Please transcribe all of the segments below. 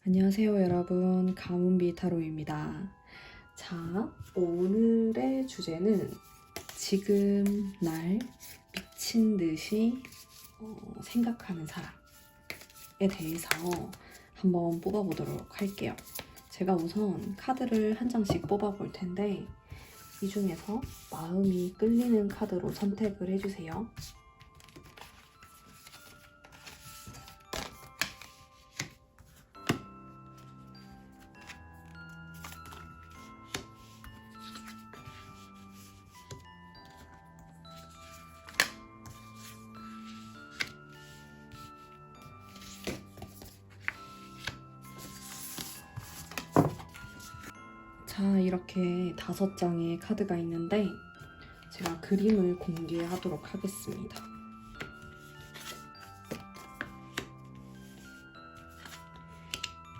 안녕하세요 여러분, 가문비 타로입니다. 자, 오늘의 주제는 지금 날 미친 듯이 생각하는 사람에 대해서 한번 뽑아보도록 할게요. 제가 우선 카드를 한 장씩 뽑아볼 텐데 이 중에서 마음이 끌리는 카드로 선택을 해주세요. 자, 이렇게 5장의 카드가 있는데 제가 그림을 공개하도록 하겠습니다.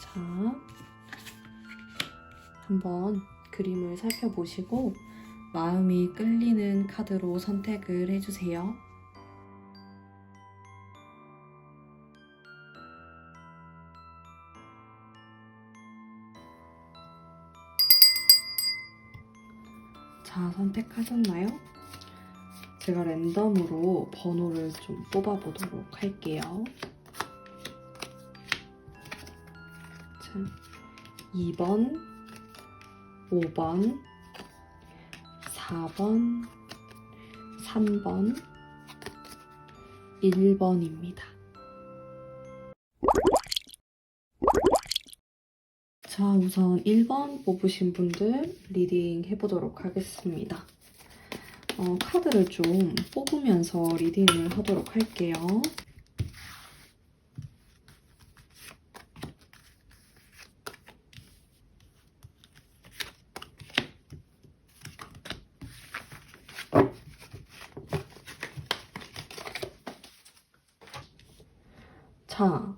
자, 한번 그림을 살펴보시고 마음이 끌리는 카드로 선택을 해주세요. 자, 선택하셨나요? 제가 랜덤으로 번호를 좀 뽑아보도록 할게요. 자, 2번, 5번, 4번, 3번, 1번입니다. 자, 우선 1번 뽑으신 분들 리딩 해보도록 하겠습니다. 카드를 좀 뽑으면서 리딩을 하도록 할게요. 자,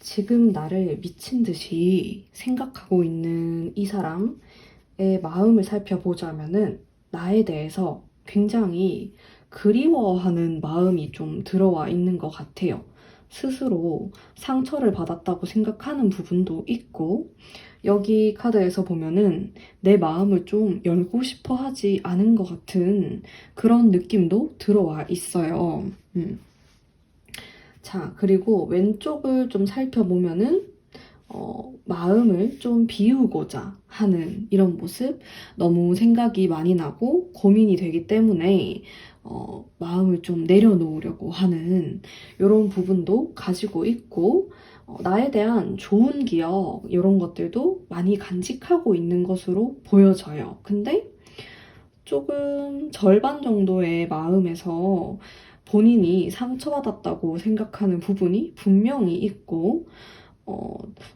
지금 나를 미친 듯이 생각하고 있는 이 사람의 마음을 살펴보자면은 나에 대해서 굉장히 그리워하는 마음이 좀 들어와 있는 것 같아요. 스스로 상처를 받았다고 생각하는 부분도 있고, 여기 카드에서 보면은 내 마음을 좀 열고 싶어 하지 않은 것 같은 그런 느낌도 들어와 있어요. 자, 그리고 왼쪽을 좀 살펴보면은 마음을 좀 비우고자 하는 이런 모습, 너무 생각이 많이 나고 고민이 되기 때문에 마음을 좀 내려놓으려고 하는 이런 부분도 가지고 있고, 나에 대한 좋은 기억 이런 것들도 많이 간직하고 있는 것으로 보여져요. 근데 조금 절반 정도의 마음에서 본인이 상처받았다고 생각하는 부분이 분명히 있고,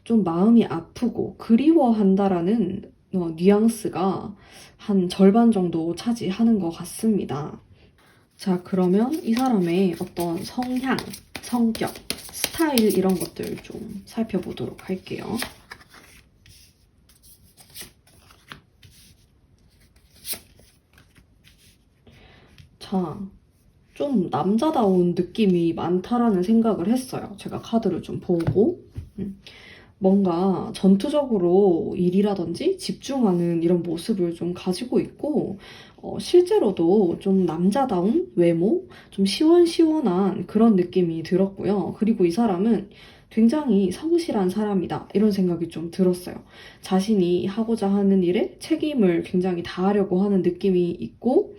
좀 마음이 아프고 그리워한다라는 뉘앙스가 한 절반 정도 차지하는 것 같습니다. 자, 그러면 이 사람의 어떤 성향, 성격, 스타일 이런 것들 좀 살펴보도록 할게요. 자, 좀 남자다운 느낌이 많다라는 생각을 했어요. 제가 카드를 좀 보고. 뭔가 전투적으로 일이라든지 집중하는 이런 모습을 좀 가지고 있고, 실제로도 좀 남자다운 외모, 좀 시원시원한 그런 느낌이 들었고요. 그리고 이 사람은 굉장히 성실한 사람이다, 이런 생각이 좀 들었어요. 자신이 하고자 하는 일에 책임을 굉장히 다하려고 하는 느낌이 있고,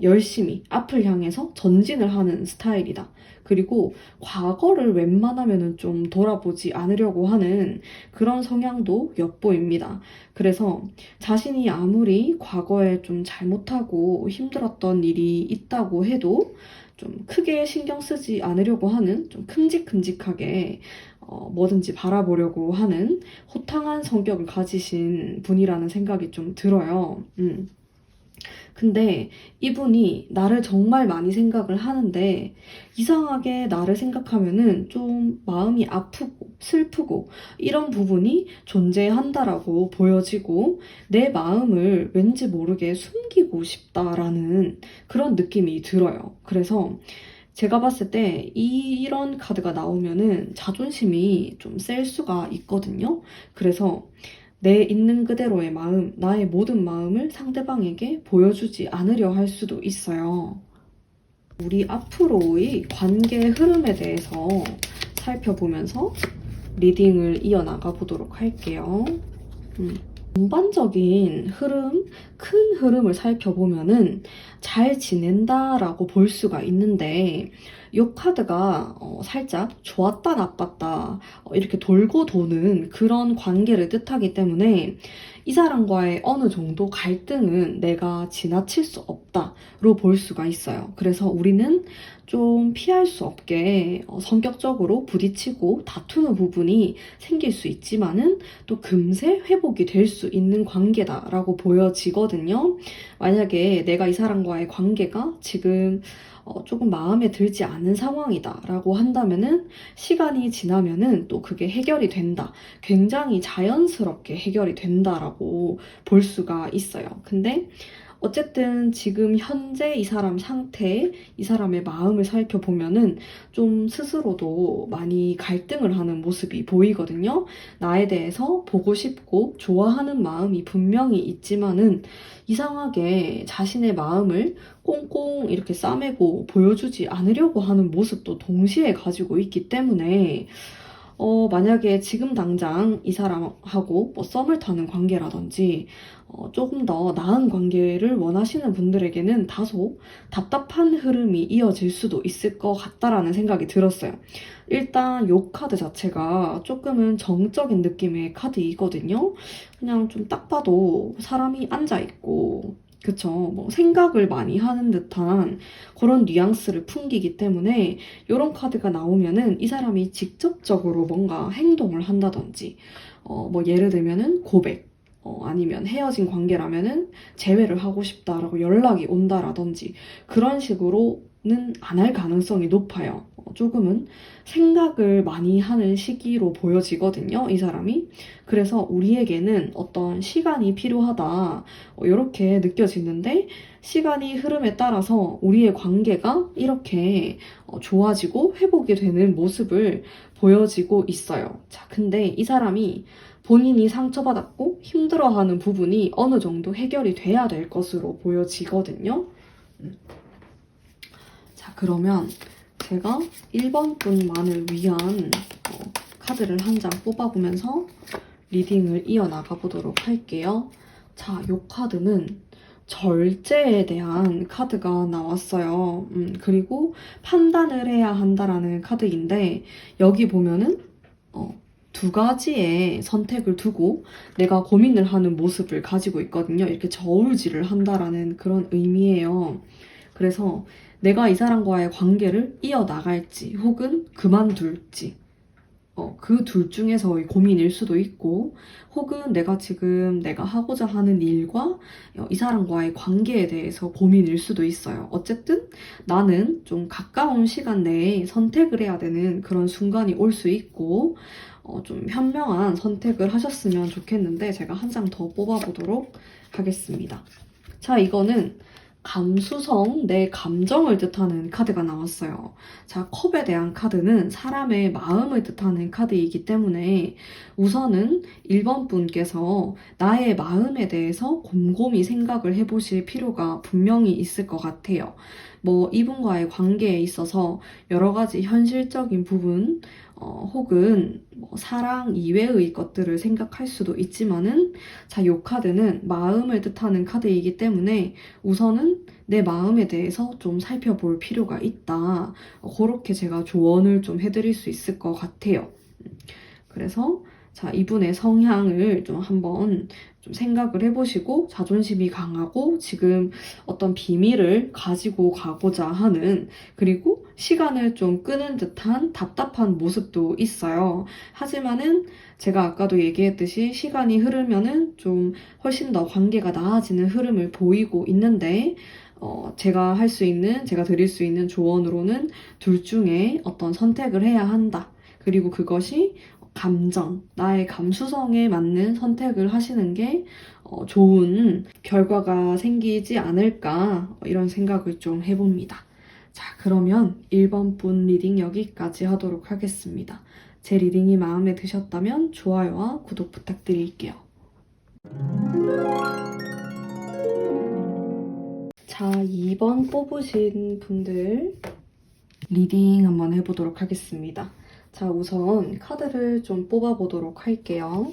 열심히 앞을 향해서 전진을 하는 스타일이다. 그리고 과거를 웬만하면은 좀 돌아보지 않으려고 하는 그런 성향도 엿보입니다. 그래서 자신이 아무리 과거에 좀 잘못하고 힘들었던 일이 있다고 해도 좀 크게 신경 쓰지 않으려고 하는, 좀 큼직큼직하게 뭐든지 바라보려고 하는 호탕한 성격을 가지신 분이라는 생각이 좀 들어요. 근데 이분이 나를 정말 많이 생각을 하는데 이상하게 나를 생각하면은 좀 마음이 아프고 슬프고 이런 부분이 존재한다라고 보여지고, 내 마음을 왠지 모르게 숨기고 싶다라는 그런 느낌이 들어요. 그래서 제가 봤을 때 이런 카드가 나오면은 자존심이 좀 셀 수가 있거든요. 그래서 내 있는 그대로의 마음, 나의 모든 마음을 상대방에게 보여주지 않으려 할 수도 있어요. 우리 앞으로의 관계 흐름에 대해서 살펴보면서 리딩을 이어나가 보도록 할게요. 전반적인 흐름, 큰 흐름을 살펴보면은 잘 지낸다라고 볼 수가 있는데, 이 카드가 살짝 좋았다 나빴다 이렇게 돌고 도는 그런 관계를 뜻하기 때문에 이 사람과의 어느 정도 갈등은 내가 지나칠 수 없다로 볼 수가 있어요. 그래서 우리는 좀 피할 수 없게 성격적으로 부딪히고 다투는 부분이 생길 수 있지만은 또 금세 회복이 될 수 있는 관계다라고 보여지거든요. 만약에 내가 이 사람과의 관계가 지금 조금 마음에 들지 않은 상황이다라고 한다면은 시간이 지나면은 또 그게 해결이 된다. 굉장히 자연스럽게 해결이 된다라고 볼 수가 있어요. 근데 어쨌든 지금 현재 이 사람 상태, 이 사람의 마음을 살펴보면은 좀 스스로도 많이 갈등을 하는 모습이 보이거든요. 나에 대해서 보고 싶고 좋아하는 마음이 분명히 있지만은 이상하게 자신의 마음을 꽁꽁 이렇게 싸매고 보여주지 않으려고 하는 모습도 동시에 가지고 있기 때문에 만약에 지금 당장 이 사람하고 뭐 썸을 타는 관계라든지 조금 더 나은 관계를 원하시는 분들에게는 다소 답답한 흐름이 이어질 수도 있을 것 같다라는 생각이 들었어요. 일단 요 카드 자체가 조금은 정적인 느낌의 카드이거든요. 그냥 좀 딱 봐도 사람이 앉아있고 그쵸. 뭐 생각을 많이 하는 듯한 그런 뉘앙스를 풍기기 때문에 이런 카드가 나오면은 이 사람이 직접적으로 뭔가 행동을 한다든지, 뭐 예를 들면은 고백, 아니면 헤어진 관계라면은 재회를 하고 싶다라고 연락이 온다라든지 그런 식으로는 안 할 가능성이 높아요. 조금은 생각을 많이 하는 시기로 보여지거든요, 이 사람이. 그래서 우리에게는 어떤 시간이 필요하다, 이렇게 느껴지는데 시간이 흐름에 따라서 우리의 관계가 이렇게 좋아지고 회복이 되는 모습을 보여지고 있어요. 자, 근데 이 사람이 본인이 상처받았고 힘들어하는 부분이 어느 정도 해결이 돼야 될 것으로 보여지거든요. 자, 그러면 제가 1번 분만을 위한 카드를 한 장 뽑아보면서 리딩을 이어나가 보도록 할게요. 자, 이 카드는 절제에 대한 카드가 나왔어요. 그리고 판단을 해야 한다라는 카드인데 여기 보면은 두 가지의 선택을 두고 내가 고민을 하는 모습을 가지고 있거든요. 이렇게 저울질을 한다라는 그런 의미예요. 그래서 내가 이 사람과의 관계를 이어나갈지 혹은 그만둘지 그 둘 중에서의 고민일 수도 있고 혹은 내가 하고자 하는 일과 이 사람과의 관계에 대해서 고민일 수도 있어요. 어쨌든 나는 좀 가까운 시간 내에 선택을 해야 되는 그런 순간이 올 수 있고 좀 현명한 선택을 하셨으면 좋겠는데 제가 한 장 더 뽑아보도록 하겠습니다. 자, 이거는 감수성, 내 감정을 뜻하는 카드가 나왔어요. 자, 컵에 대한 카드는 사람의 마음을 뜻하는 카드이기 때문에 우선은 1번 분께서 나의 마음에 대해서 곰곰이 생각을 해보실 필요가 분명히 있을 것 같아요. 뭐 이분과의 관계에 있어서 여러 가지 현실적인 부분, 혹은 뭐 사랑 이외의 것들을 생각할 수도 있지만은 자, 이 카드는 마음을 뜻하는 카드이기 때문에 우선은 내 마음에 대해서 좀 살펴볼 필요가 있다. 그렇게 제가 조언을 좀 해드릴 수 있을 것 같아요. 그래서 자, 이분의 성향을 좀 한번 좀 생각을 해보시고 자존심이 강하고 지금 어떤 비밀을 가지고 가고자 하는 그리고 시간을 좀 끄는 듯한 답답한 모습도 있어요. 하지만은 제가 아까도 얘기했듯이 시간이 흐르면은 좀 훨씬 더 관계가 나아지는 흐름을 보이고 있는데 제가 드릴 수 있는 조언으로는 둘 중에 어떤 선택을 해야 한다. 그리고 그것이 나의 감수성에 맞는 선택을 하시는 게 좋은 결과가 생기지 않을까 이런 생각을 좀 해봅니다. 자, 그러면 1번 분 리딩 여기까지 하도록 하겠습니다. 제 리딩이 마음에 드셨다면 좋아요와 구독 부탁드릴게요. 자, 2번 뽑으신 분들 리딩 한번 해보도록 하겠습니다. 자, 우선 카드를 좀 뽑아보도록 할게요.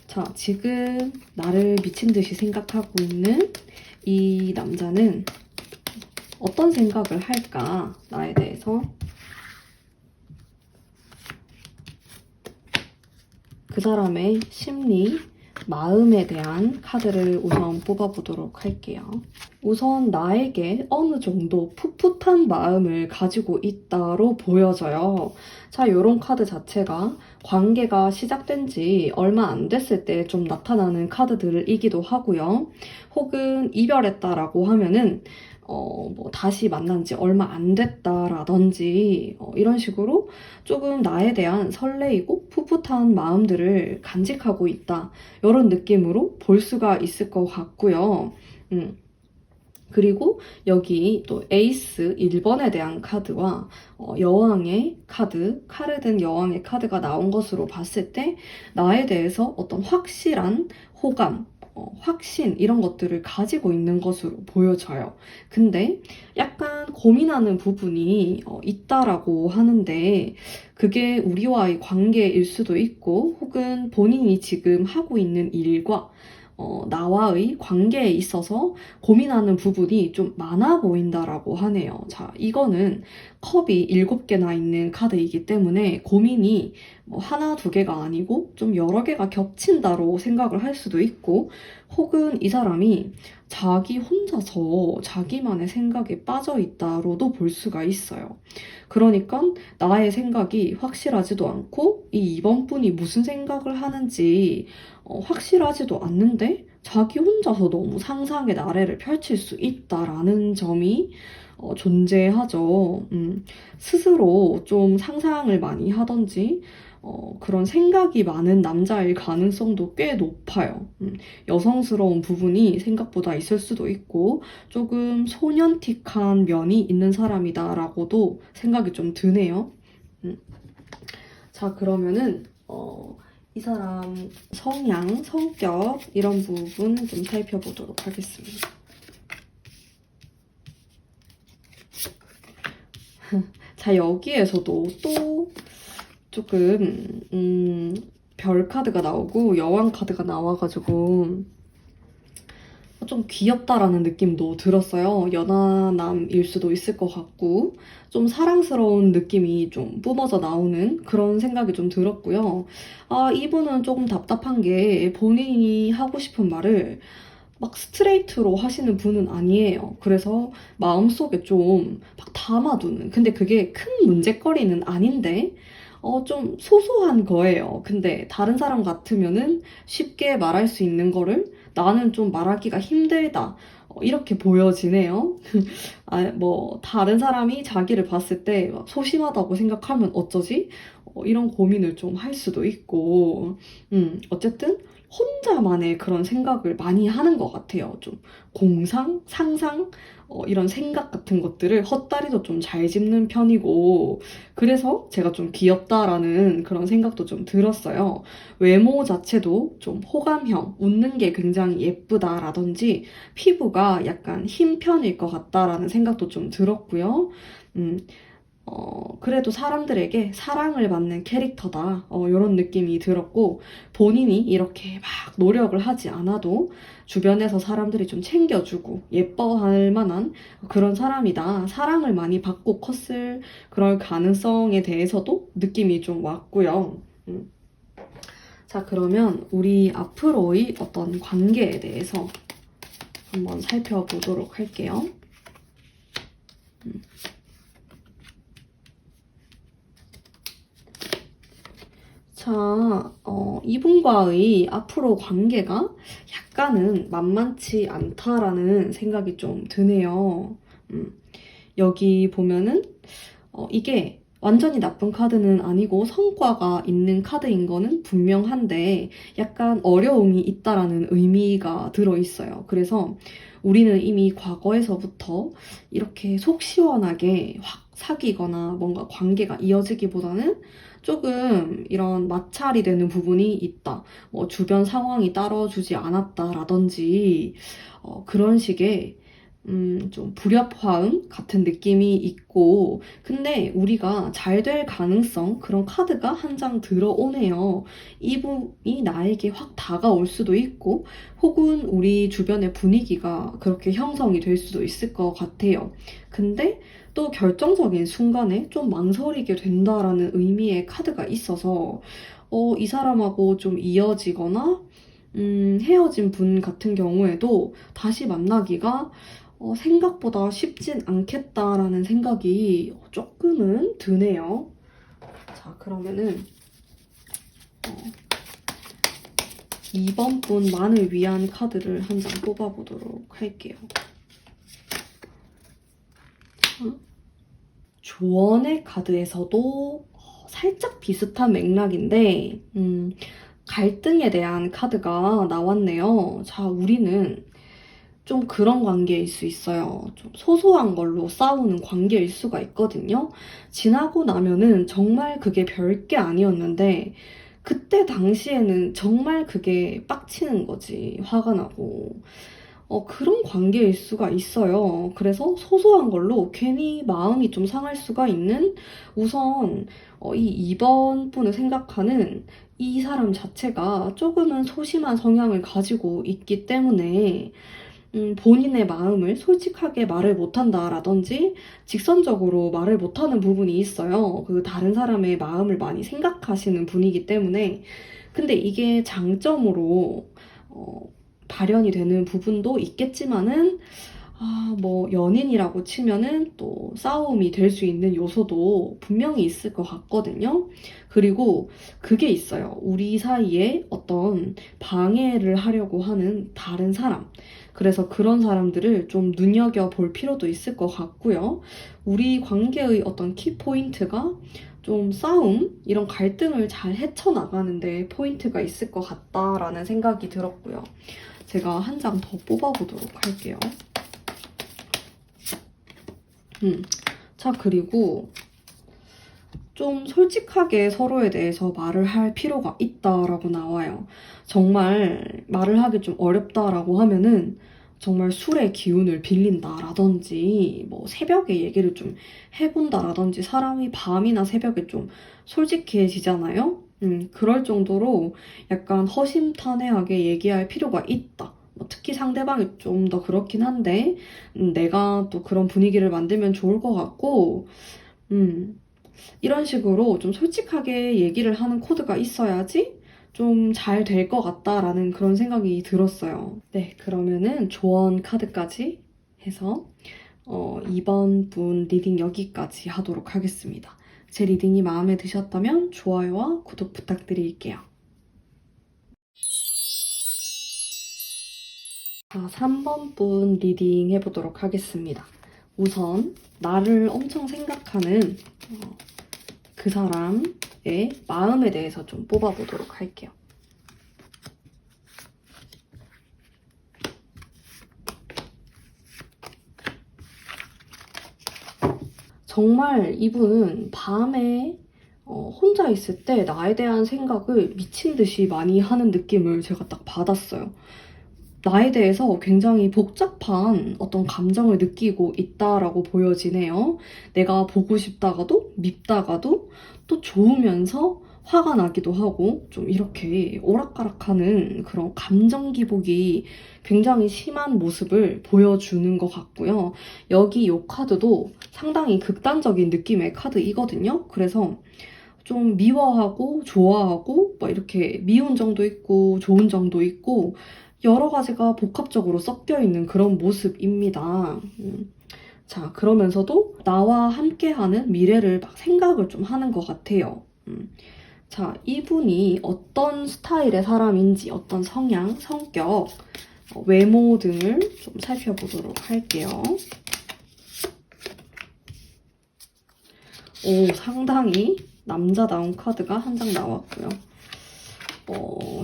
자, 지금 나를 미친 듯이 생각하고 있는 이 남자는 어떤 생각을 할까? 나에 대해서. 그 사람의 심리, 마음에 대한 카드를 우선 뽑아보도록 할게요. 우선 나에게 어느 정도 풋풋한 마음을 가지고 있다로 보여져요. 자, 이런 카드 자체가 관계가 시작된 지 얼마 안 됐을 때 좀 나타나는 카드들이기도 하고요. 혹은 이별했다라고 하면은 뭐 다시 만난 지 얼마 안 됐다라든지 이런 식으로 조금 나에 대한 설레이고 풋풋한 마음들을 간직하고 있다. 이런 느낌으로 볼 수가 있을 것 같고요. 그리고 여기 또 에이스 1번에 대한 카드와 여왕의 카드, 칼을 든 여왕의 카드가 나온 것으로 봤을 때 나에 대해서 어떤 확실한 호감, 확신 이런 것들을 가지고 있는 것으로 보여져요. 근데 약간 고민하는 부분이 있다라고 하는데 그게 우리와의 관계일 수도 있고 혹은 본인이 지금 하고 있는 일과 나와의 관계에 있어서 고민하는 부분이 좀 많아 보인다라고 하네요. 자, 이거는 컵이 7개나 있는 카드이기 때문에 고민이 뭐 하나, 두 개가 아니고 좀 여러 개가 겹친다로 생각을 할 수도 있고 혹은 이 사람이 자기 혼자서 자기만의 생각에 빠져 있다로도 볼 수가 있어요. 그러니까 나의 생각이 확실하지도 않고 이 2번 분이 무슨 생각을 하는지 확실하지도 않는데 자기 혼자서 너무 상상의 나래를 펼칠 수 있다라는 점이 존재하죠. 스스로 좀 상상을 많이 하던지 그런 생각이 많은 남자일 가능성도 꽤 높아요. 여성스러운 부분이 생각보다 있을 수도 있고 조금 소년틱한 면이 있는 사람이다라고도 생각이 좀 드네요. 자, 그러면은 이 사람 성향, 성격 이런 부분 좀 살펴보도록 하겠습니다. 자, 여기에서도 또 조금 별 카드가 나오고 여왕 카드가 나와가지고 좀 귀엽다라는 느낌도 들었어요. 연하남일 수도 있을 것 같고 좀 사랑스러운 느낌이 좀 뿜어져 나오는 그런 생각이 좀 들었고요. 아, 이분은 조금 답답한 게 본인이 하고 싶은 말을 막 스트레이트로 하시는 분은 아니에요. 그래서 마음속에 좀 막 담아두는. 근데 그게 큰 문제거리는 아닌데 좀 소소한 거예요. 근데 다른 사람 같으면은 쉽게 말할 수 있는 거를 나는 좀 말하기가 힘들다. 이렇게 보여지네요. 아, 뭐 다른 사람이 자기를 봤을 때 막 소심하다고 생각하면 어쩌지? 이런 고민을 좀 할 수도 있고, 어쨌든 혼자만의 그런 생각을 많이 하는 것 같아요. 좀 공상, 상상, 이런 생각 같은 것들을 헛다리도 좀 잘 짚는 편이고, 그래서 제가 좀 귀엽다라는 그런 생각도 좀 들었어요. 외모 자체도 좀 호감형, 웃는 게 굉장히 예쁘다라든지, 피부가 약간 흰 편일 것 같다라는 생각도 좀 들었고요. 그래도 사람들에게 사랑을 받는 캐릭터다. 이런 느낌이 들었고, 본인이 이렇게 막 노력을 하지 않아도 주변에서 사람들이 좀 챙겨주고 예뻐할 만한 그런 사람이다. 사랑을 많이 받고 컸을 그럴 가능성에 대해서도 느낌이 좀 왔고요. 자, 그러면 우리 앞으로의 어떤 관계에 대해서 한번 살펴보도록 할게요. 자, 이분과의 앞으로 관계가 약간은 만만치 않다라는 생각이 좀 드네요. 여기 보면은, 이게 완전히 나쁜 카드는 아니고 성과가 있는 카드인 거는 분명한데 약간 어려움이 있다라는 의미가 들어있어요. 그래서 우리는 이미 과거에서부터 이렇게 속 시원하게 확 사귀거나 뭔가 관계가 이어지기보다는 조금 이런 마찰이 되는 부분이 있다. 뭐 주변 상황이 따라주지 않았다라든지 그런 식의 좀 불협화음 같은 느낌이 있고, 근데 우리가 잘 될 가능성, 그런 카드가 한 장 들어오네요. 이분이 나에게 확 다가올 수도 있고, 혹은 우리 주변의 분위기가 그렇게 형성이 될 수도 있을 것 같아요. 근데 또 결정적인 순간에 좀 망설이게 된다라는 의미의 카드가 있어서, 이 사람하고 좀 이어지거나, 헤어진 분 같은 경우에도 다시 만나기가 생각보다 쉽진 않겠다라는 생각이 조금은 드네요. 자, 그러면은 2번 분만을 위한 카드를 한 장 뽑아보도록 할게요. 자, 조언의 카드에서도 살짝 비슷한 맥락인데 갈등에 대한 카드가 나왔네요. 자, 우리는 좀 그런 관계일 수 있어요. 좀 소소한 걸로 싸우는 관계일 수가 있거든요. 지나고 나면은 정말 그게 별게 아니었는데, 그때 당시에는 정말 그게 빡치는 거지. 화가 나고. 그런 관계일 수가 있어요. 그래서 소소한 걸로 괜히 마음이 좀 상할 수가 있는, 우선 이 2번 분을 생각하는 이 사람 자체가 조금은 소심한 성향을 가지고 있기 때문에 본인의 마음을 솔직하게 말을 못한다라든지 직선적으로 말을 못하는 부분이 있어요. 그 다른 사람의 마음을 많이 생각하시는 분이기 때문에. 근데 이게 장점으로 발현이 되는 부분도 있겠지만은 뭐 연인이라고 치면은 또 싸움이 될 수 있는 요소도 분명히 있을 것 같거든요. 그리고 그게 있어요. 우리 사이에 어떤 방해를 하려고 하는 다른 사람. 그래서 그런 사람들을 좀 눈여겨볼 필요도 있을 것 같고요. 우리 관계의 어떤 키포인트가 좀 싸움, 이런 갈등을 잘 헤쳐나가는데 포인트가 있을 것 같다라는 생각이 들었고요. 제가 한 장 더 뽑아보도록 할게요. 자, 그리고 좀 솔직하게 서로에 대해서 말을 할 필요가 있다라고 나와요. 정말 말을 하기 좀 어렵다라고 하면은 정말 술의 기운을 빌린다라든지 뭐 새벽에 얘기를 좀 해본다라든지, 사람이 밤이나 새벽에 좀 솔직해지잖아요. 그럴 정도로 약간 허심탄회하게 얘기할 필요가 있다. 뭐 특히 상대방이 좀 더 그렇긴 한데 내가 또 그런 분위기를 만들면 좋을 것 같고, 이런 식으로 좀 솔직하게 얘기를 하는 코드가 있어야지 좀 잘 될 것 같다라는 그런 생각이 들었어요. 네, 그러면은 조언 카드까지 해서 2번 분 리딩 여기까지 하도록 하겠습니다. 제 리딩이 마음에 드셨다면 좋아요와 구독 부탁드릴게요. 자, 3번 분 리딩 해보도록 하겠습니다. 우선 나를 엄청 생각하는 그 사람의 마음에 대해서 좀 뽑아보도록 할게요. 정말 이분은 밤에 혼자 있을 때 나에 대한 생각을 미친 듯이 많이 하는 느낌을 제가 딱 받았어요. 나에 대해서 굉장히 복잡한 어떤 감정을 느끼고 있다라고 보여지네요. 내가 보고 싶다가도 밉다가도 또 좋으면서 화가 나기도 하고 좀 이렇게 오락가락하는 그런 감정 기복이 굉장히 심한 모습을 보여주는 것 같고요. 여기 이 카드도 상당히 극단적인 느낌의 카드이거든요. 그래서 좀 미워하고 좋아하고 뭐 이렇게 미운 정도 있고 좋은 정도 있고 여러 가지가 복합적으로 섞여 있는 그런 모습입니다. 자, 그러면서도 나와 함께하는 미래를 막 생각을 좀 하는 것 같아요. 자, 이분이 어떤 스타일의 사람인지, 어떤 성향, 성격, 외모 등을 좀 살펴보도록 할게요. 오, 상당히 남자다운 카드가 한 장 나왔고요.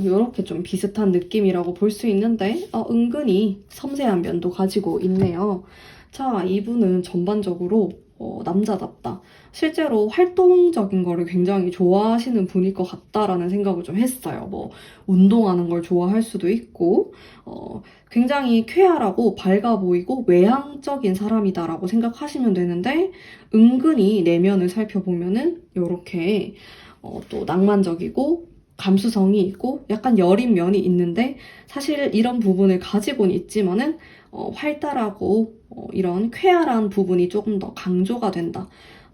이렇게 좀 비슷한 느낌이라고 볼 수 있는데 은근히 섬세한 면도 가지고 있네요. 자, 이분은 전반적으로 남자답다. 실제로 활동적인 거를 굉장히 좋아하시는 분일 것 같다라는 생각을 좀 했어요. 뭐 운동하는 걸 좋아할 수도 있고 굉장히 쾌활하고 밝아 보이고 외향적인 사람이다라고 생각하시면 되는데 은근히 내면을 살펴보면은 이렇게 또 낭만적이고 감수성이 있고 약간 여린 면이 있는데 사실 이런 부분을 가지고는 있지만은 활달하고 이런 쾌활한 부분이 조금 더 강조가 된다.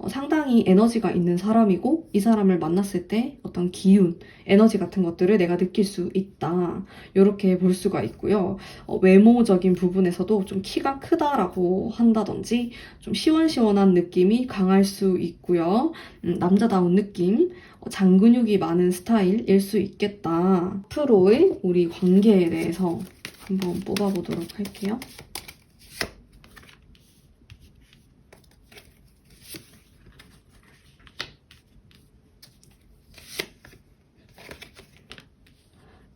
상당히 에너지가 있는 사람이고 이 사람을 만났을 때 어떤 기운, 에너지 같은 것들을 내가 느낄 수 있다. 이렇게 볼 수가 있고요. 외모적인 부분에서도 좀 키가 크다라고 한다든지 좀 시원시원한 느낌이 강할 수 있고요. 남자다운 느낌, 장근육이 많은 스타일일 수 있겠다. 앞으로의 우리 관계에 대해서 한번 뽑아보도록 할게요.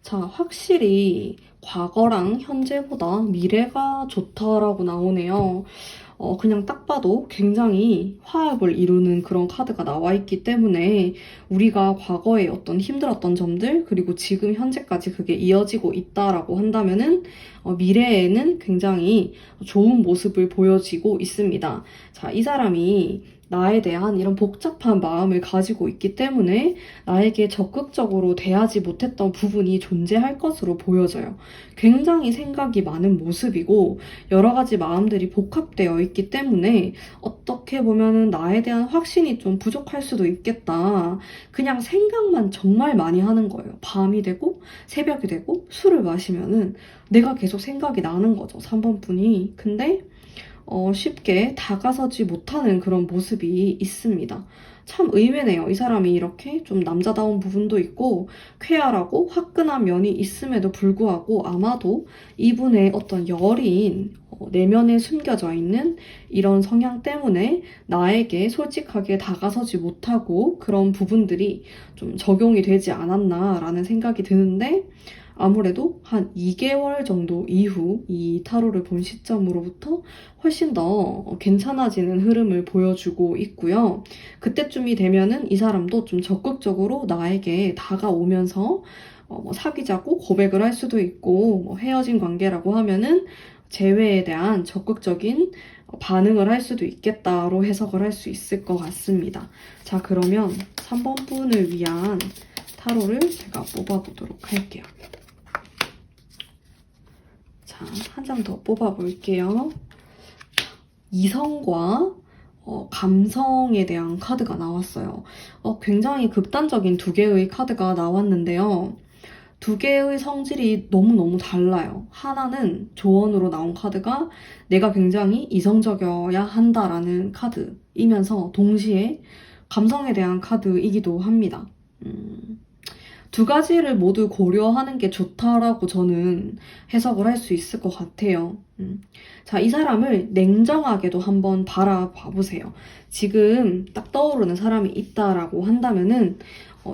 자, 확실히 과거랑 현재보다 미래가 좋다라고 나오네요. 그냥 딱 봐도 굉장히 화합을 이루는 그런 카드가 나와 있기 때문에 우리가 과거에 어떤 힘들었던 점들, 그리고 지금 현재까지 그게 이어지고 있다라고 한다면은 미래에는 굉장히 좋은 모습을 보여지고 있습니다. 자, 이 사람이 나에 대한 이런 복잡한 마음을 가지고 있기 때문에 나에게 적극적으로 대하지 못했던 부분이 존재할 것으로 보여져요. 굉장히 생각이 많은 모습이고 여러 가지 마음들이 복합되어 있기 때문에 어떻게 보면은 나에 대한 확신이 좀 부족할 수도 있겠다. 그냥 생각만 정말 많이 하는 거예요. 밤이 되고 새벽이 되고 술을 마시면은 내가 계속 생각이 나는 거죠. 3번 분이. 근데 쉽게 다가서지 못하는 그런 모습이 있습니다. 참 의외네요. 이 사람이 이렇게 좀 남자다운 부분도 있고 쾌활하고 화끈한 면이 있음에도 불구하고 아마도 이분의 어떤 여린 내면에 숨겨져 있는 이런 성향 때문에 나에게 솔직하게 다가서지 못하고 그런 부분들이 좀 적용이 되지 않았나라는 생각이 드는데 아무래도 한 2개월 정도 이후 이 타로를 본 시점으로부터 훨씬 더 괜찮아지는 흐름을 보여주고 있고요. 그때쯤이 되면은 이 사람도 좀 적극적으로 나에게 다가오면서 뭐 사귀자고 고백을 할 수도 있고 뭐 헤어진 관계라고 하면은 재회에 대한 적극적인 반응을 할 수도 있겠다로 해석을 할 수 있을 것 같습니다. 자, 그러면 3번 분을 위한 타로를 제가 뽑아보도록 할게요. 자, 한 장 더 뽑아볼게요. 이성과 감성에 대한 카드가 나왔어요. 굉장히 극단적인 두 개의 카드가 나왔는데요. 두 개의 성질이 너무너무 달라요. 하나는 조언으로 나온 카드가 내가 굉장히 이성적이어야 한다라는 카드이면서 동시에 감성에 대한 카드이기도 합니다. 두 가지를 모두 고려하는 게 좋다라고 저는 해석을 할 수 있을 것 같아요. 자, 이 사람을 냉정하게도 한번 바라봐 보세요. 지금 딱 떠오르는 사람이 있다라고 한다면은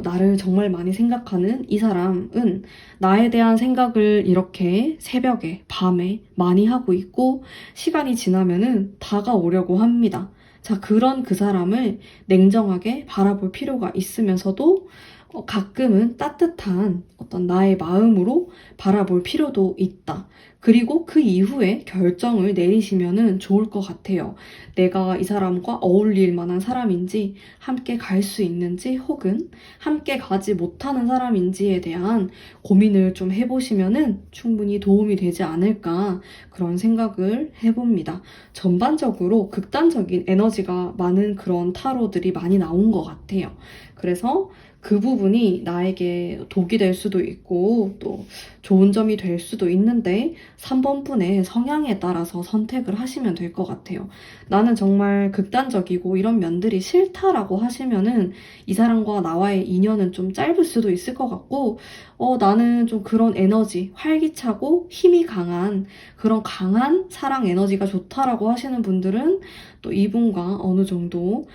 나를 정말 많이 생각하는 이 사람은 나에 대한 생각을 이렇게 새벽에, 밤에 많이 하고 있고 시간이 지나면은 다가오려고 합니다. 자, 그런 그 사람을 냉정하게 바라볼 필요가 있으면서도 가끔은 따뜻한 어떤 나의 마음으로 바라볼 필요도 있다. 그리고 그 이후에 결정을 내리시면은 좋을 것 같아요. 내가 이 사람과 어울릴 만한 사람인지, 함께 갈 수 있는지, 혹은 함께 가지 못하는 사람인지에 대한 고민을 좀 해보시면은 충분히 도움이 되지 않을까 그런 생각을 해봅니다. 전반적으로 극단적인 에너지가 많은 그런 타로들이 많이 나온 것 같아요. 그래서 그 부분이 나에게 독이 될 수도 있고 또 좋은 점이 될 수도 있는데 3번 분의 성향에 따라서 선택을 하시면 될 것 같아요. 나는 정말 극단적이고 이런 면들이 싫다라고 하시면은 이 사람과 나와의 인연은 좀 짧을 수도 있을 것 같고 나는 좀 그런 에너지, 활기차고 힘이 강한 그런 강한 사랑 에너지가 좋다라고 하시는 분들은 또 이분과 어느 정도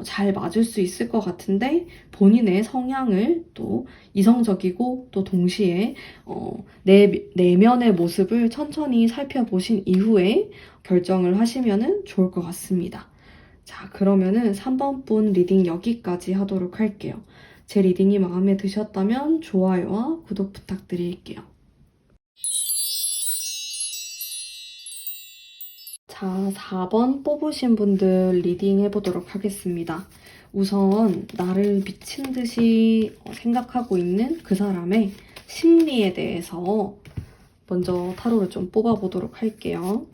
잘 맞을 수 있을 것 같은데 본인의 성향을 또 이성적이고 또 동시에 내면의 모습을 천천히 살펴보신 이후에 결정을 하시면 좋을 것 같습니다. 자, 그러면은 3번 분 리딩 여기까지 하도록 할게요. 제 리딩이 마음에 드셨다면 좋아요와 구독 부탁드릴게요. 자, 4번 뽑으신 분들 리딩 해보도록 하겠습니다. 우선 나를 미친 듯이 생각하고 있는 그 사람의 심리에 대해서 먼저 타로를 좀 뽑아보도록 할게요.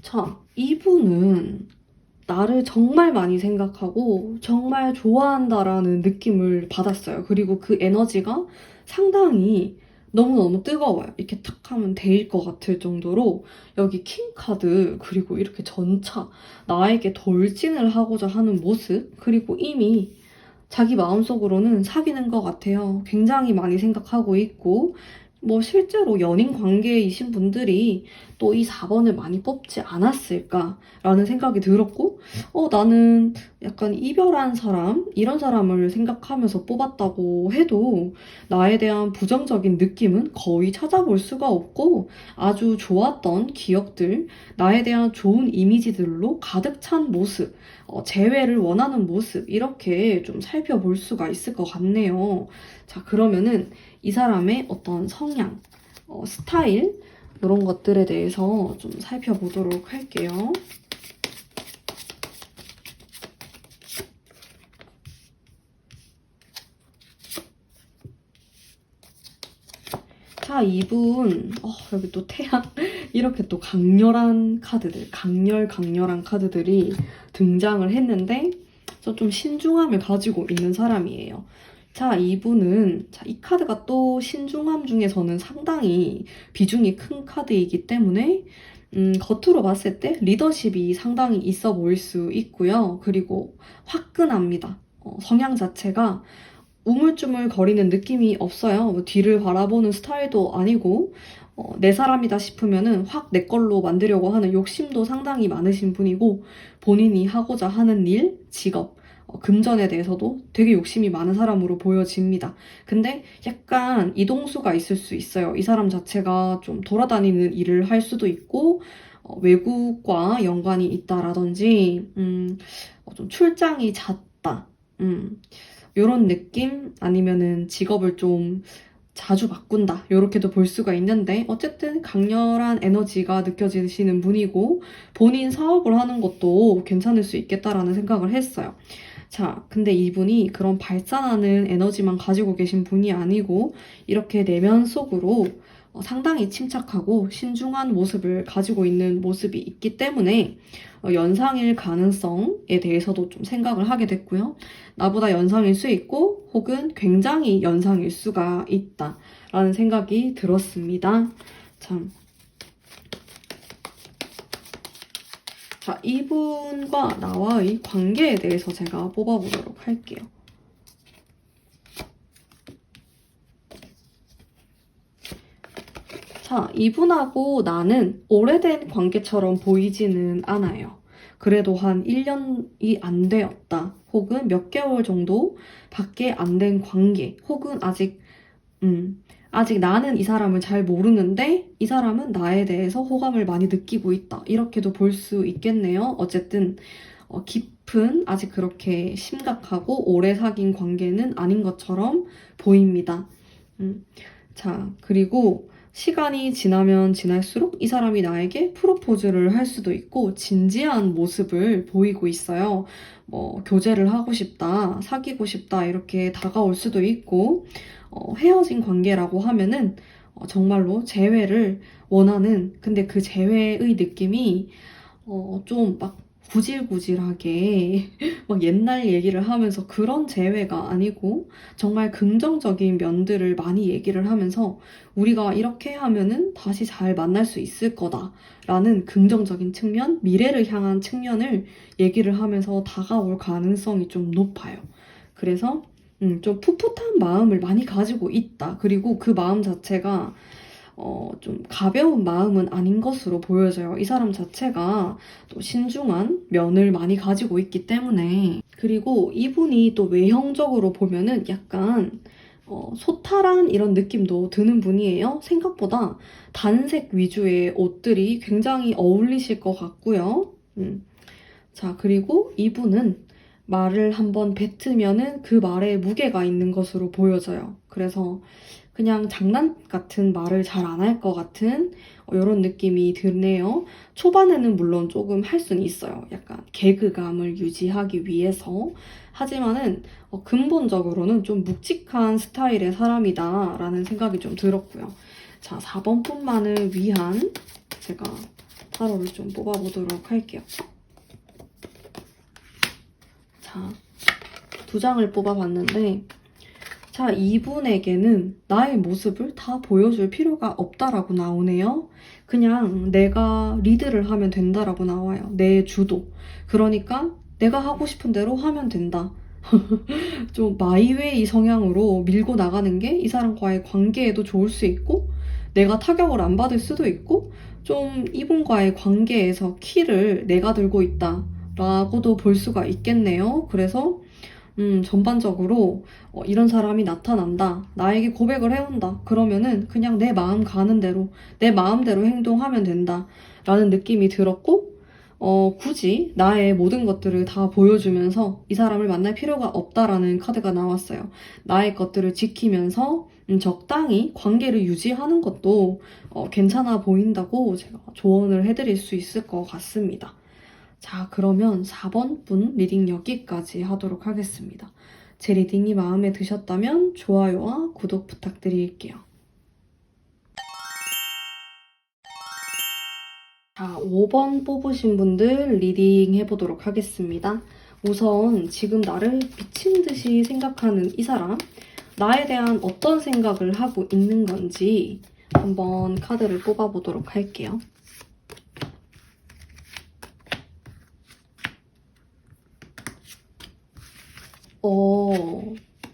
자, 이분은 나를 정말 많이 생각하고 정말 좋아한다라는 느낌을 받았어요. 그리고 그 에너지가 상당히 너무너무 뜨거워요. 이렇게 탁 하면 데일 것 같을 정도로 여기 킹 카드 그리고 이렇게 전차 나에게 돌진을 하고자 하는 모습 그리고 이미 자기 마음속으로는 사귀는 것 같아요. 굉장히 많이 생각하고 있고 뭐 실제로 연인 관계이신 분들이 또 이 4번을 많이 뽑지 않았을까라는 생각이 들었고 나는 약간 이별한 사람 이런 사람을 생각하면서 뽑았다고 해도 나에 대한 부정적인 느낌은 거의 찾아볼 수가 없고 아주 좋았던 기억들 나에 대한 좋은 이미지들로 가득 찬 모습 재회를 원하는 모습 이렇게 좀 살펴볼 수가 있을 것 같네요. 자, 그러면은 이 사람의 어떤 성향, 스타일 이런 것들에 대해서 좀 살펴보도록 할게요. 자, 이분 여기 또 태양 이렇게 또 강렬한 카드들, 강렬한 카드들이 등장을 했는데 좀 신중함을 가지고 있는 사람이에요. 자, 이분은 이 카드가 또 신중함 중에서는 상당히 비중이 큰 카드이기 때문에 겉으로 봤을 때 리더십이 상당히 있어 보일 수 있고요. 그리고 화끈합니다. 성향 자체가 우물쭈물 거리는 느낌이 없어요. 뭐 뒤를 바라보는 스타일도 아니고 내 사람이다 싶으면은 확 내 걸로 만들려고 하는 욕심도 상당히 많으신 분이고 본인이 하고자 하는 일, 직업, 금전에 대해서도 되게 욕심이 많은 사람으로 보여집니다. 근데 약간 이동수가 있을 수 있어요. 이 사람 자체가 좀 돌아다니는 일을 할 수도 있고 외국과 연관이 있다라든지 좀 출장이 잦다. 이런 느낌 아니면은 직업을 좀 자주 바꾼다 이렇게도 볼 수가 있는데 어쨌든 강렬한 에너지가 느껴지시는 분이고 본인 사업을 하는 것도 괜찮을 수 있겠다라는 생각을 했어요. 자, 근데 이분이 그런 발산하는 에너지만 가지고 계신 분이 아니고 이렇게 내면 속으로 상당히 침착하고 신중한 모습을 가지고 있는 모습이 있기 때문에 연상일 가능성에 대해서도 좀 생각을 하게 됐고요. 나보다 연상일 수 있고 혹은 굉장히 연상일 수가 있다라는 생각이 들었습니다. 참. 자, 이분과 나와의 관계에 대해서 제가 뽑아보도록 할게요. 자, 이분하고 나는 오래된 관계처럼 보이지는 않아요. 그래도 한 1년이 안 되었다. 혹은 몇 개월 정도 밖에 안 된 관계. 혹은 아직 나는 이 사람을 잘 모르는데 이 사람은 나에 대해서 호감을 많이 느끼고 있다. 이렇게도 볼 수 있겠네요. 어쨌든 깊은 아직 그렇게 심각하고 오래 사귄 관계는 아닌 것처럼 보입니다. 자, 그리고 시간이 지나면 지날수록 이 사람이 나에게 프로포즈를 할 수도 있고 진지한 모습을 보이고 있어요. 뭐 교제를 하고 싶다, 사귀고 싶다 이렇게 다가올 수도 있고 헤어진 관계라고 하면은 정말로 재회를 원하는 근데 그 재회의 느낌이 좀 막 구질구질하게 막 옛날 얘기를 하면서 그런 재회가 아니고 정말 긍정적인 면들을 많이 얘기를 하면서 우리가 이렇게 하면은 다시 잘 만날 수 있을 거다라는 긍정적인 측면, 미래를 향한 측면을 얘기를 하면서 다가올 가능성이 좀 높아요. 그래서 좀 풋풋한 마음을 많이 가지고 있다. 그리고 그 마음 자체가 좀 가벼운 마음은 아닌 것으로 보여져요. 이 사람 자체가 또 신중한 면을 많이 가지고 있기 때문에. 그리고 이분이 또 외형적으로 보면은 약간 소탈한 이런 느낌도 드는 분이에요. 생각보다 단색 위주의 옷들이 굉장히 어울리실 것 같고요. 자, 그리고 이분은 말을 한번 뱉으면은 그 말에 무게가 있는 것으로 보여져요. 그래서 그냥 장난 같은 말을 잘 안 할 것 같은 이런 느낌이 드네요. 초반에는 물론 조금 할 수는 있어요. 약간 개그감을 유지하기 위해서. 하지만은 근본적으로는 좀 묵직한 스타일의 사람이다라는 생각이 좀 들었고요. 자, 4번 분만을 위한 제가 타로를 좀 뽑아보도록 할게요. 자, 2장을 뽑아봤는데 자, 이분에게는 나의 모습을 다 보여줄 필요가 없다라고 나오네요. 그냥 내가 리드를 하면 된다라고 나와요. 내 주도. 그러니까 내가 하고 싶은 대로 하면 된다. 좀 마이웨이 성향으로 밀고 나가는 게 이 사람과의 관계에도 좋을 수 있고 내가 타격을 안 받을 수도 있고 좀 이분과의 관계에서 키를 내가 들고 있다 라고도 볼 수가 있겠네요. 그래서 전반적으로 이런 사람이 나타난다. 나에게 고백을 해온다. 그러면은 그냥 내 마음 가는 대로, 내 마음대로 행동하면 된다. 라는 느낌이 들었고, 굳이 나의 모든 것들을 다 보여주면서 이 사람을 만날 필요가 없다라는 카드가 나왔어요. 나의 것들을 지키면서 적당히 관계를 유지하는 것도 괜찮아 보인다고 제가 조언을 해드릴 수 있을 것 같습니다. 자, 그러면 4번 분 리딩 여기까지 하도록 하겠습니다. 제 리딩이 마음에 드셨다면 좋아요와 구독 부탁드릴게요. 자, 5번 뽑으신 분들 리딩 해보도록 하겠습니다. 우선 지금 나를 미친 듯이 생각하는 이 사람, 나에 대한 어떤 생각을 하고 있는 건지 한번 카드를 뽑아보도록 할게요.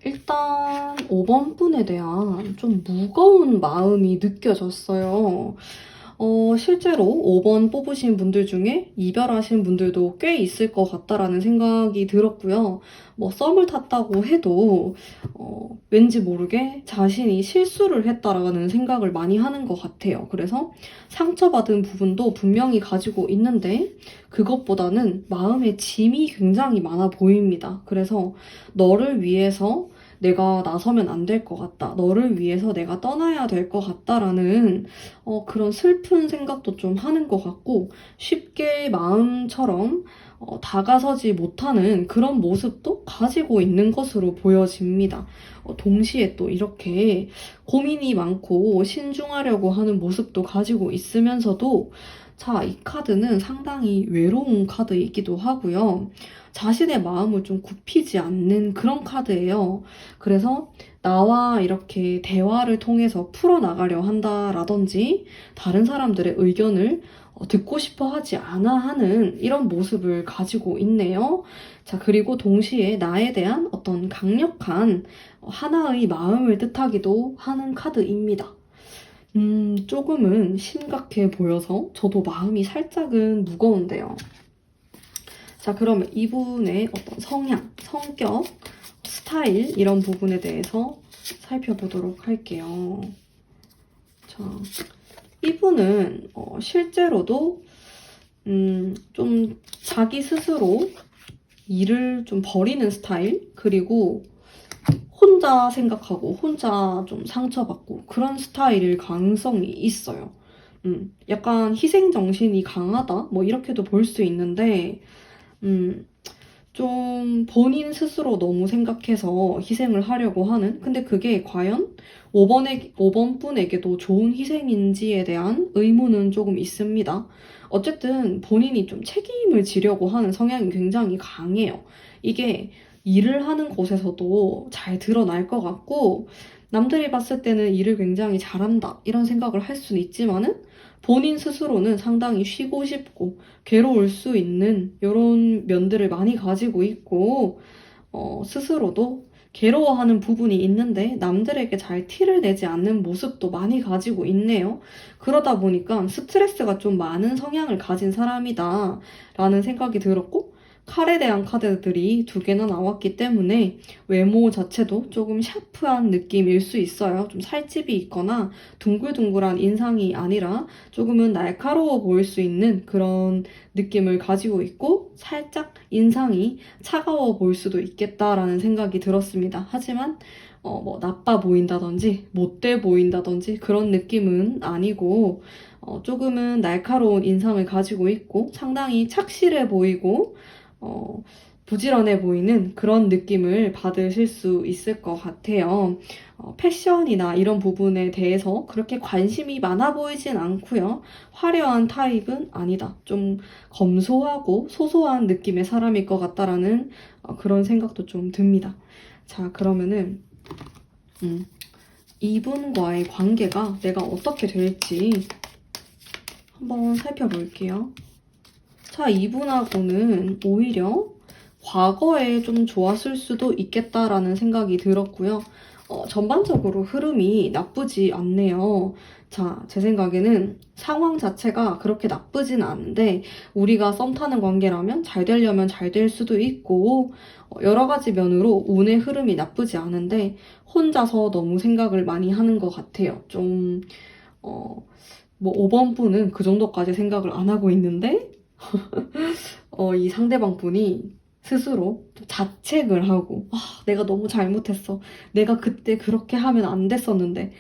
일단 5번 분에 대한 좀 무거운 마음이 느껴졌어요. 실제로 5번 뽑으신 분들 중에 이별하신 분들도 꽤 있을 것 같다라는 생각이 들었고요. 뭐 썸을 탔다고 해도 왠지 모르게 자신이 실수를 했다라는 생각을 많이 하는 것 같아요. 그래서 상처받은 부분도 분명히 가지고 있는데 그것보다는 마음의 짐이 굉장히 많아 보입니다. 그래서 너를 위해서 내가 나서면 안 될 것 같다. 너를 위해서 내가 떠나야 될 것 같다라는 그런 슬픈 생각도 좀 하는 것 같고 쉽게 마음처럼 다가서지 못하는 그런 모습도 가지고 있는 것으로 보여집니다. 동시에 또 이렇게 고민이 많고 신중하려고 하는 모습도 가지고 있으면서도 자, 이 카드는 상당히 외로운 카드이기도 하고요. 자신의 마음을 좀 굽히지 않는 그런 카드예요. 그래서 나와 이렇게 대화를 통해서 풀어나가려 한다라든지 다른 사람들의 의견을 듣고 싶어 하지 않아 하는 이런 모습을 가지고 있네요. 자, 그리고 동시에 나에 대한 어떤 강력한 하나의 마음을 뜻하기도 하는 카드입니다. 조금은 심각해 보여서 저도 마음이 살짝은 무거운데요. 자, 그러면 이분의 어떤 성향, 성격, 스타일 이런 부분에 대해서 살펴보도록 할게요. 자, 이분은 실제로도 좀 자기 스스로 일을 좀 버리는 스타일, 그리고 혼자 생각하고 혼자 좀 상처받고 그런 스타일일 가능성이 있어요. 약간 희생정신이 강하다? 뭐 이렇게도 볼 수 있는데 좀 본인 스스로 너무 생각해서 희생을 하려고 하는? 근데 그게 과연 5번 분에게도 좋은 희생인지에 대한 의문은 조금 있습니다. 어쨌든 본인이 좀 책임을 지려고 하는 성향이 굉장히 강해요. 이게 일을 하는 곳에서도 잘 드러날 것 같고 남들이 봤을 때는 일을 굉장히 잘한다 이런 생각을 할 수는 있지만은 본인 스스로는 상당히 쉬고 싶고 괴로울 수 있는 이런 면들을 많이 가지고 있고 스스로도 괴로워하는 부분이 있는데 남들에게 잘 티를 내지 않는 모습도 많이 가지고 있네요. 그러다 보니까 스트레스가 좀 많은 성향을 가진 사람이다 라는 생각이 들었고, 칼에 대한 카드들이 2개나 나왔기 때문에 외모 자체도 조금 샤프한 느낌일 수 있어요. 좀 살집이 있거나 둥글둥글한 인상이 아니라 조금은 날카로워 보일 수 있는 그런 느낌을 가지고 있고, 살짝 인상이 차가워 보일 수도 있겠다라는 생각이 들었습니다. 하지만 뭐 나빠 보인다든지 못돼 보인다든지 그런 느낌은 아니고, 조금은 날카로운 인상을 가지고 있고 상당히 착실해 보이고 부지런해 보이는 그런 느낌을 받으실 수 있을 것 같아요. 패션이나 이런 부분에 대해서 그렇게 관심이 많아 보이진 않고요. 화려한 타입은 아니다. 좀 검소하고 소소한 느낌의 사람일 것 같다라는 그런 생각도 좀 듭니다. 자, 그러면은 이분과의 관계가 내가 어떻게 될지 한번 살펴볼게요. 자, 이분하고는 오히려 과거에 좀 좋았을 수도 있겠다라는 생각이 들었고요. 전반적으로 흐름이 나쁘지 않네요. 자, 제 생각에는 상황 자체가 그렇게 나쁘진 않은데, 우리가 썸 타는 관계라면 잘 되려면 잘 될 수도 있고, 여러 가지 면으로 운의 흐름이 나쁘지 않은데 혼자서 너무 생각을 많이 하는 것 같아요. 좀 뭐 5번 분은 그 정도까지 생각을 안 하고 있는데 이 상대방 분이 스스로 자책을 하고, 내가 너무 잘못했어. 내가 그때 그렇게 하면 안 됐었는데.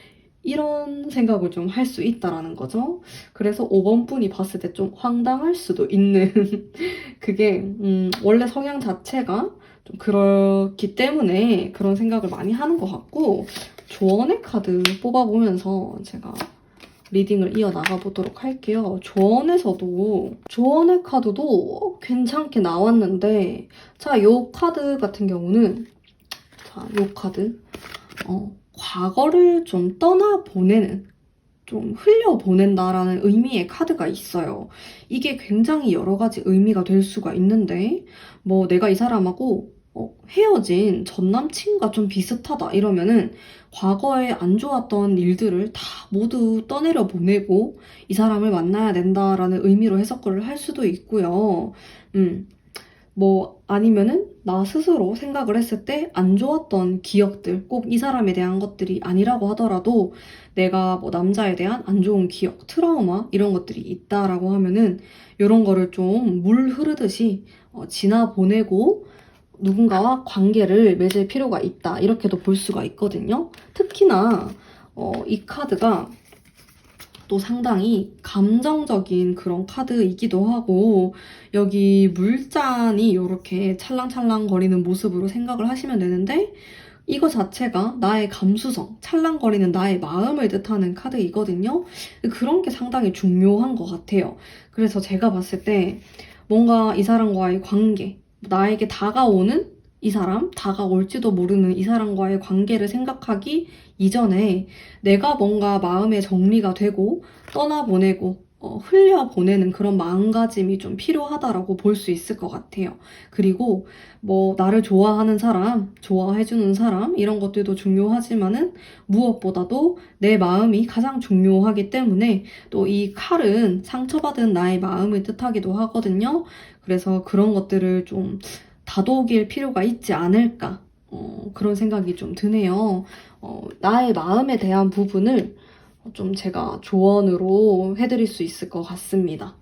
이런 생각을 좀 할 수 있다라는 거죠. 그래서 5번 분이 봤을 때 좀 황당할 수도 있는 그게 원래 성향 자체가 좀 그렇기 때문에 그런 생각을 많이 하는 것 같고, 조언의 카드 뽑아보면서 제가 리딩을 이어나가 보도록 할게요. 조언의 카드도 괜찮게 나왔는데, 자, 요 카드 같은 경우는, 자, 요 카드, 과거를 좀 떠나보내는, 좀 흘려보낸다라는 의미의 카드가 있어요. 이게 굉장히 여러 가지 의미가 될 수가 있는데, 뭐 내가 이 사람하고 헤어진 전 남친과 좀 비슷하다 이러면은 과거에 안 좋았던 일들을 다 모두 떠내려 보내고 이 사람을 만나야 된다라는 의미로 해석을 할 수도 있고요. 뭐 아니면은 나 스스로 생각을 했을 때 안 좋았던 기억들, 꼭 이 사람에 대한 것들이 아니라고 하더라도 내가 뭐 남자에 대한 안 좋은 기억, 트라우마 이런 것들이 있다라고 하면은 이런 거를 좀 물 흐르듯이 지나 보내고 누군가와 관계를 맺을 필요가 있다, 이렇게도 볼 수가 있거든요. 특히나 이 카드가 또 상당히 감정적인 그런 카드이기도 하고, 여기 물잔이 이렇게 찰랑찰랑 거리는 모습으로 생각을 하시면 되는데, 이거 자체가 나의 감수성, 찰랑거리는 나의 마음을 뜻하는 카드이거든요. 그런 게 상당히 중요한 것 같아요. 그래서 제가 봤을 때 뭔가 이 사람과의 관계, 나에게 다가오는 이 사람, 다가올지도 모르는 이 사람과의 관계를 생각하기 이전에 내가 뭔가 마음의 정리가 되고 떠나보내고 흘려보내는 그런 마음가짐이 좀 필요하다라고 볼 수 있을 것 같아요. 그리고 뭐 나를 좋아하는 사람, 좋아해주는 사람 이런 것들도 중요하지만은 무엇보다도 내 마음이 가장 중요하기 때문에, 또 이 칼은 상처받은 나의 마음을 뜻하기도 하거든요. 그래서 그런 것들을 좀 다독일 필요가 있지 않을까, 그런 생각이 좀 드네요. 나의 마음에 대한 부분을 좀 제가 조언으로 해드릴 수 있을 것 같습니다.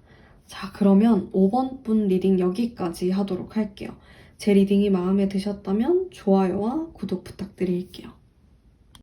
자, 그러면 5번 분 리딩 여기까지 하도록 할게요. 제 리딩이 마음에 드셨다면 좋아요와 구독 부탁드릴게요.